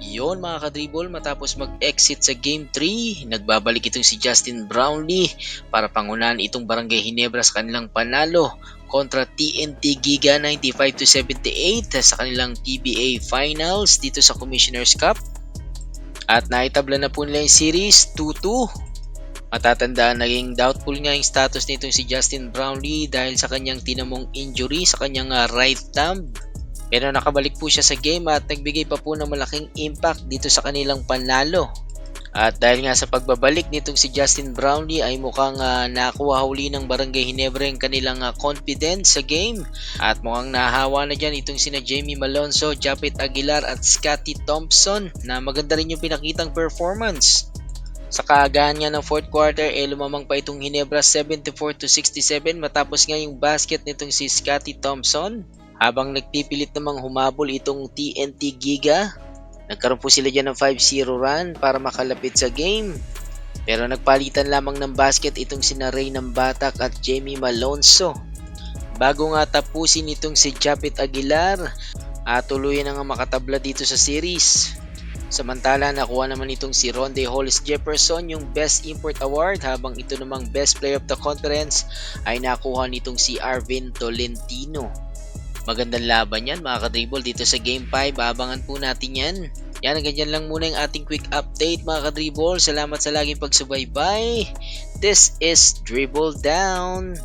Yon mga kadribble, matapos mag-exit sa Game 3, nagbabalik itong si Justin Brownlee para pangunahan itong Barangay Ginebra sa kanilang panalo kontra TNT Giga 95-78 sa kanilang PBA Finals dito sa Commissioner's Cup. At naitabla na po nila yung series 2-2. Matatandaan naging doubtful nga yung status nitong si Justin Brownlee dahil sa kanyang tinamong injury sa kanyang right thumb. Pero nakabalik po siya sa game at nagbigay pa po ng malaking impact dito sa kanilang panalo. At dahil nga sa pagbabalik nitong si Justin Brownlee ay mukhang nakuha huli ng Barangay Ginebra yung kanilang confidence sa game. At mukhang nahawa na dyan itong sina Jamie Malonzo, Japet Aguilar at Scotty Thompson na maganda rin yung pinakitang performance. Sa kaagahan nga ng 4th quarter lumamang pa itong Ginebra 74-67 matapos nga yung basket nitong si Scotty Thompson. Habang nagpipilit namang humabol itong TNT Giga, nagkaroon po sila dyan ng 5-0 run para makalapit sa game. Pero nagpalitan lamang ng basket itong sina Ray ng Batak at Jamie Malonzo. Bago nga tapusin itong si Japet Aguilar, tuluyan na nga makatabla dito sa series. Samantala nakuha naman itong si Ronde Hollis Jefferson yung Best Import Award habang ito namang Best Player of the Conference ay nakuha nitong si Arvin Tolentino. Magandang laban yan mga kadribble dito sa Game 5. Abangan po natin yan. Yan, ganyan lang muna yung ating quick update mga kadribble. Salamat sa laging pagsubaybay. This is Dribble Down.